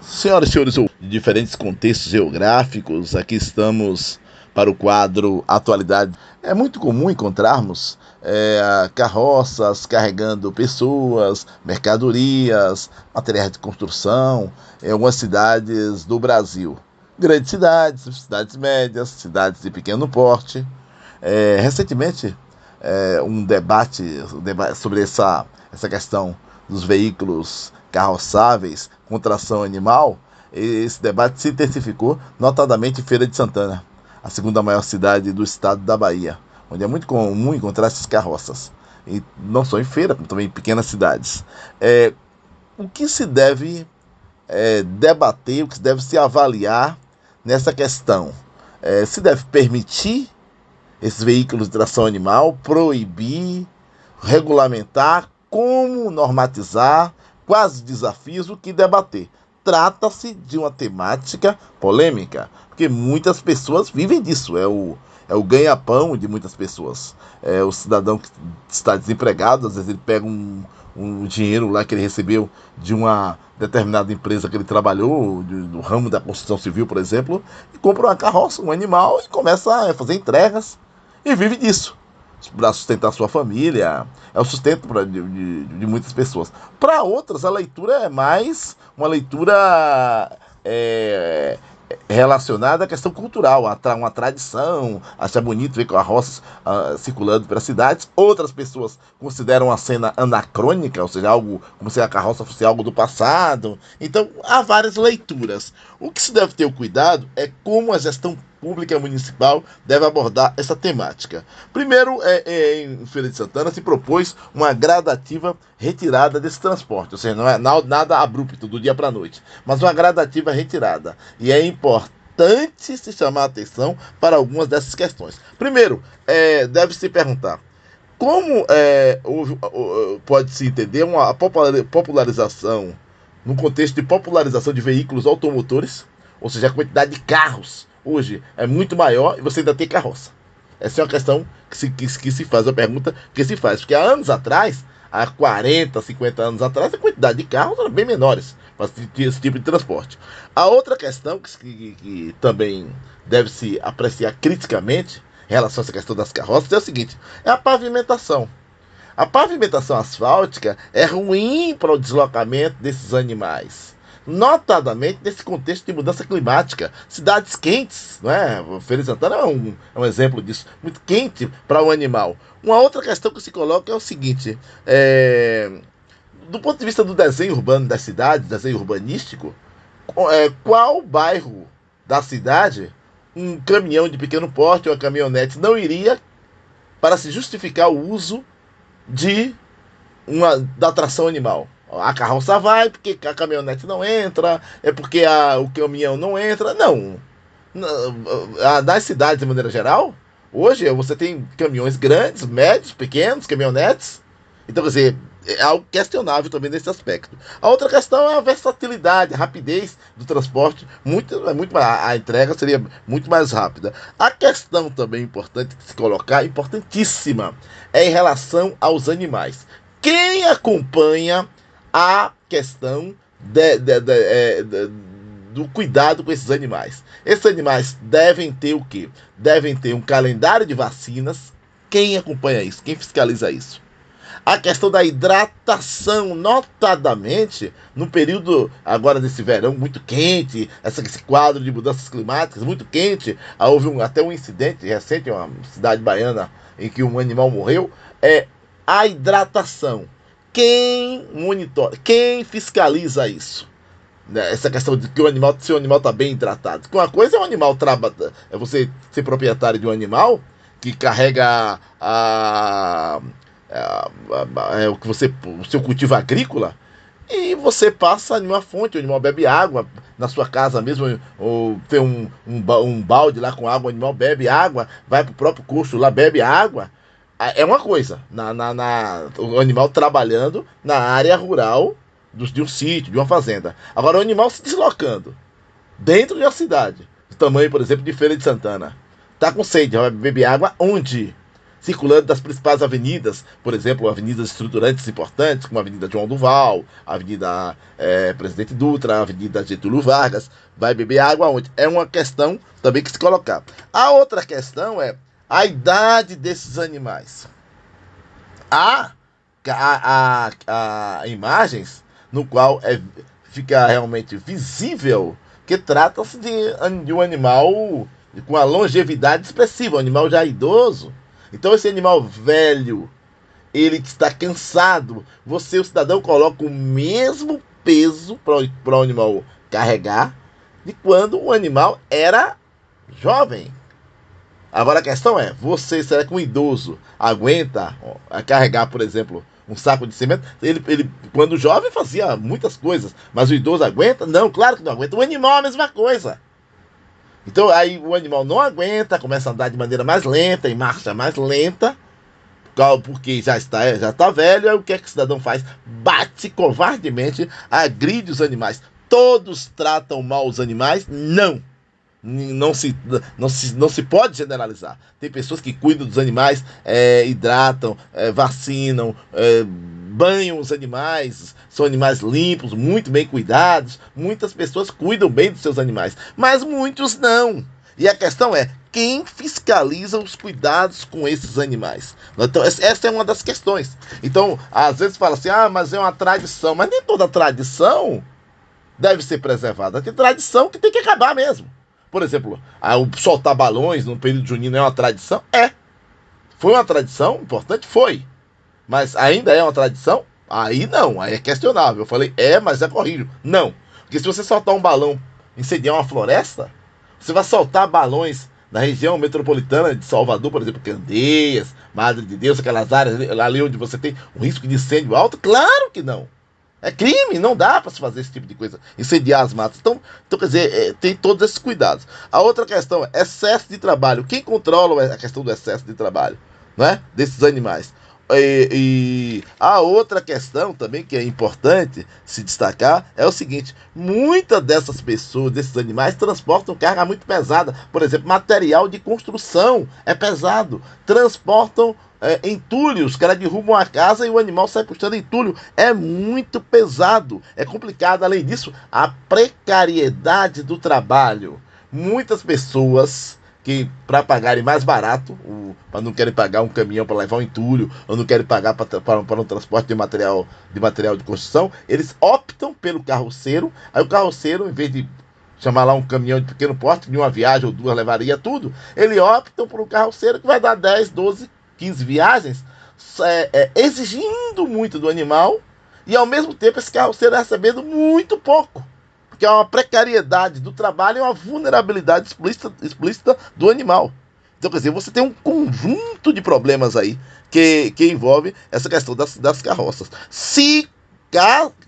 Senhoras e senhores, de diferentes contextos geográficos, aqui estamos para o quadro Atualidade. É muito comum encontrarmos carroças carregando pessoas, mercadorias, materiais de construção em algumas cidades do Brasil. Grandes cidades, cidades médias, cidades de pequeno porte. Recentemente, um debate sobre essa questão dos veículos carroçáveis com tração animal, esse debate se intensificou, notadamente em Feira de Santana, a segunda maior cidade do estado da Bahia, onde é muito comum encontrar essas carroças, e não só em feira, como também em pequenas cidades. O que se deve debater, o que se deve se avaliar nessa questão? Se deve permitir esses veículos de tração animal, proibir, regulamentar, como normatizar, quais desafios, o que debater. Trata-se de uma temática polêmica, porque muitas pessoas vivem disso, é o ganha-pão de muitas pessoas. O cidadão que está desempregado, às vezes ele pega um dinheiro lá que ele recebeu de uma determinada empresa que ele trabalhou, do ramo da construção civil, por exemplo, e compra uma carroça, um animal, e começa a fazer entregas, e vive disso, para sustentar sua família, é o sustento de muitas pessoas. Para outras, a leitura é mais uma leitura relacionada à questão cultural, uma tradição, acha bonito ver carroças circulando pelas cidades. Outras pessoas consideram a cena anacrônica, ou seja, algo como se a carroça fosse algo do passado. Então, há várias leituras. O que se deve ter o cuidado é como a gestão pública municipal deve abordar essa temática. Primeiro, em Feira de Santana se propôs uma gradativa retirada desse transporte, ou seja, não é nada abrupto do dia para a noite, mas uma gradativa retirada. E é importante se chamar a atenção para algumas dessas questões. Primeiro, deve-se perguntar como pode-se entender uma popularização, no contexto de popularização de veículos automotores, ou seja, a quantidade de carros hoje é muito maior e você ainda tem carroça. Essa é uma questão que se faz, uma pergunta que se faz. Porque há anos atrás, há 40, 50 anos atrás, a quantidade de carros era bem menores para esse tipo de transporte. A outra questão que também deve se apreciar criticamente em relação a essa questão das carroças é o seguinte: é a pavimentação. A pavimentação asfáltica é ruim para o deslocamento desses animais, notadamente nesse contexto de mudança climática. Cidades quentes, não é? Feira de Santana é um exemplo disso, muito quente para o animal. Uma outra questão que se coloca é o seguinte: do ponto de vista do desenho urbano das cidades, desenho urbanístico, qual bairro da cidade um caminhão de pequeno porte ou uma caminhonete não iria para se justificar o uso da tração animal? A carroça vai porque a caminhonete não entra, é porque o caminhão não entra. Não. Nas cidades, de maneira geral, hoje você tem caminhões grandes, médios, pequenos, caminhonetes. Então, quer dizer, é algo questionável também nesse aspecto. A outra questão é a versatilidade, a rapidez do transporte. A entrega seria muito mais rápida. A questão também importante de se colocar, importantíssima, é em relação aos animais. Quem acompanha a questão do cuidado com esses animais? Esses animais devem ter o quê? Devem ter um calendário de vacinas. Quem acompanha isso? Quem fiscaliza isso? A questão da hidratação, notadamente no período agora desse verão muito quente, esse quadro de mudanças climáticas muito quente. Houve até um incidente recente em uma cidade baiana em que um animal morreu. A hidratação. Quem monitora, quem fiscaliza isso? Essa questão de que se o animal está bem hidratado. Porque uma coisa é você ser proprietário de um animal que carrega o seu cultivo agrícola, e você passa em uma fonte, o animal bebe água na sua casa mesmo, ou tem um balde lá com água, o animal bebe água, vai para o próprio coxo lá, bebe água. É uma coisa, o animal trabalhando na área rural de um sítio, de uma fazenda. Agora, o animal se deslocando dentro de uma cidade, do tamanho, por exemplo, de Feira de Santana, tá com sede, vai beber água onde? circulando das principais avenidas, por exemplo, avenidas estruturantes importantes, como a Avenida João Duval, a Avenida Presidente Dutra, a Avenida Getúlio Vargas. Vai beber água onde? É uma questão também que se colocar. A outra questão é a idade desses animais. Há imagens no qual fica realmente visível que trata-se de um animal com a longevidade expressiva, um animal já idoso. Então esse animal velho, ele está cansado, o cidadão, coloca o mesmo peso para o animal carregar de quando o animal era jovem. Agora a questão é, será que um idoso aguenta carregar, por exemplo, um saco de cimento? Ele, quando jovem, fazia muitas coisas, mas o idoso aguenta? Não, claro que não aguenta. O animal é a mesma coisa. Então aí o animal não aguenta, começa a andar de maneira mais lenta, em marcha mais lenta, porque já está velho. Aí o que é que o cidadão faz? Bate covardemente, agride os animais. Todos tratam mal os animais? Não. Não se pode generalizar. Tem pessoas que cuidam dos animais, hidratam, vacinam, banham os animais, são animais limpos, muito bem cuidados. Muitas pessoas cuidam bem dos seus animais, mas muitos não. E a questão é, quem fiscaliza os cuidados com esses animais? Então, essa é uma das questões. Então, às vezes fala assim, mas é uma tradição. Mas nem toda tradição deve ser preservada. Tem tradição que tem que acabar mesmo. Por exemplo, soltar balões no período junino é uma tradição? Foi uma tradição importante? Foi. Mas ainda é uma tradição? Aí não, aí é questionável. Eu falei, mas é corrijo. Não. Porque se você soltar um balão, incendiar uma floresta, você vai soltar balões na região metropolitana de Salvador, por exemplo, Candeias, Madre de Deus, aquelas áreas ali onde você tem um risco de incêndio alto? Claro que não. É crime, não dá para se fazer esse tipo de coisa, incendiar as matas. Então quer dizer, tem todos esses cuidados. A outra questão é excesso de trabalho. Quem controla a questão do excesso de trabalho, né, desses animais? E a outra questão também que é importante se destacar é o seguinte: muitas dessas pessoas, desses animais, transportam carga muito pesada. Por exemplo, material de construção é pesado. Transportam entulhos, que elas derrubam a casa e o animal sai puxando entulho. É muito pesado, é complicado. Além disso, a precariedade do trabalho. Muitas pessoas que, para pagarem mais barato, para não querem pagar um caminhão para levar um entulho, ou não querem pagar para um transporte de material de construção, eles optam pelo carroceiro. Aí o carroceiro, em vez de chamar lá um caminhão de pequeno porte, de uma viagem ou duas levaria tudo, ele opta por um carroceiro que vai dar 10, 12, 15 viagens, exigindo muito do animal, e ao mesmo tempo esse carroceiro recebendo muito pouco, porque é uma precariedade do trabalho e uma vulnerabilidade explícita do animal. Então, quer dizer, você tem um conjunto de problemas aí que envolve essa questão das carroças.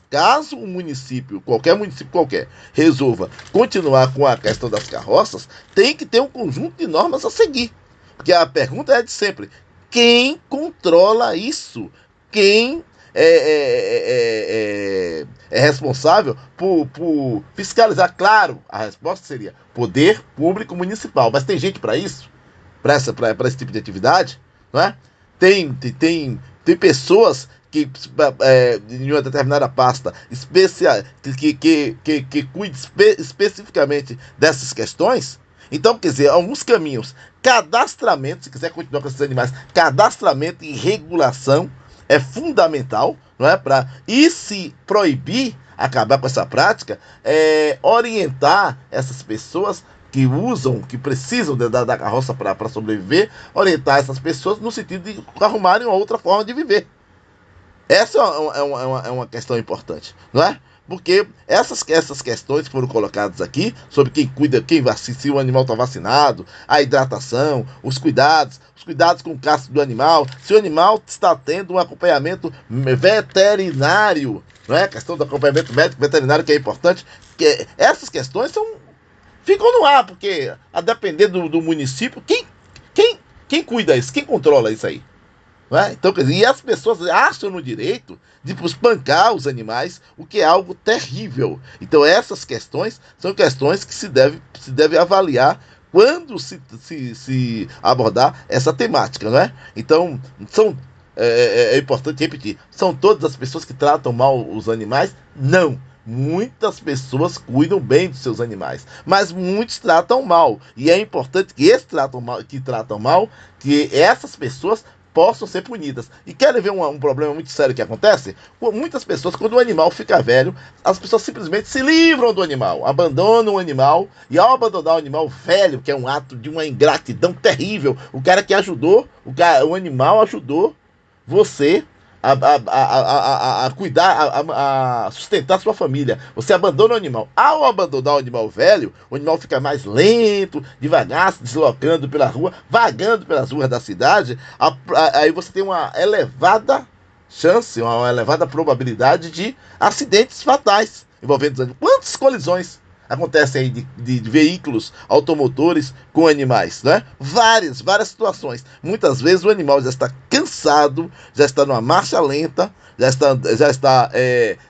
Caso um município qualquer, resolva continuar com a questão das carroças, tem que ter um conjunto de normas a seguir. Porque a pergunta é de sempre: quem controla isso? Quem é responsável por fiscalizar? Claro, a resposta seria poder público municipal. Mas tem gente para isso? Para esse tipo de atividade? Não é? Tem pessoas que em uma determinada pasta que cuide especificamente dessas questões. Então, quer dizer, alguns caminhos: cadastramento, se quiser continuar com esses animais, cadastramento e regulação é fundamental, não é? E se proibir, acabar com essa prática, orientar essas pessoas que precisam da carroça para sobreviver, orientar essas pessoas no sentido de arrumarem uma outra forma de viver. Essa é uma questão importante, não é? Porque essas questões que foram colocadas aqui, sobre quem cuida, se o animal está vacinado, a hidratação, os cuidados com o casco do animal, se o animal está tendo um acompanhamento veterinário, não é? A questão do acompanhamento médico veterinário, que é importante, essas questões ficam no ar, porque a depender do município, quem cuida isso, quem controla isso aí? É? Então, quer dizer, e as pessoas acham no direito de espancar os animais, o que é algo terrível. Então, essas questões são questões que se deve avaliar quando se abordar essa temática, não é? Então, é importante repetir, são todas as pessoas que tratam mal os animais? Não. Muitas pessoas cuidam bem dos seus animais, mas muitos tratam mal. E é importante que tratam mal, que essas pessoas possam ser punidas. E querem ver um problema muito sério que acontece? Muitas pessoas, quando o animal fica velho, as pessoas simplesmente se livram do animal, abandonam o animal, e ao abandonar o animal velho, que é um ato de uma ingratidão terrível, o cara que ajudou, o animal ajudou você a cuidar, a sustentar sua família. Você abandona o animal. Ao abandonar o animal velho, o animal fica mais lento, devagar, se deslocando pela rua, vagando pelas ruas da cidade. Aí você tem uma elevada chance, uma elevada probabilidade de acidentes fatais envolvendo os animais. Quantas colisões acontecem aí de veículos automotores com animais, né? Várias situações. Muitas vezes o animal já está cansado, já está numa marcha lenta, já está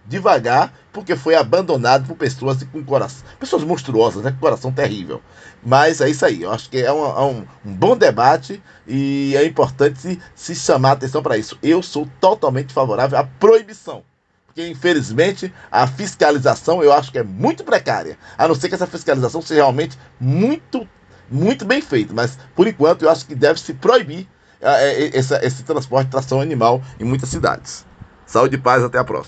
devagar, porque foi abandonado por pessoas com coração, pessoas monstruosas, né? Com coração terrível. Mas é isso aí, eu acho que é um bom debate e é importante se chamar a atenção para isso. Eu sou totalmente favorável à proibição, porque infelizmente a fiscalização eu acho que é muito precária, a não ser que essa fiscalização seja realmente muito bem feita, mas por enquanto eu acho que deve se proibir esse transporte de tração animal em muitas cidades. Saúde e paz, até a próxima.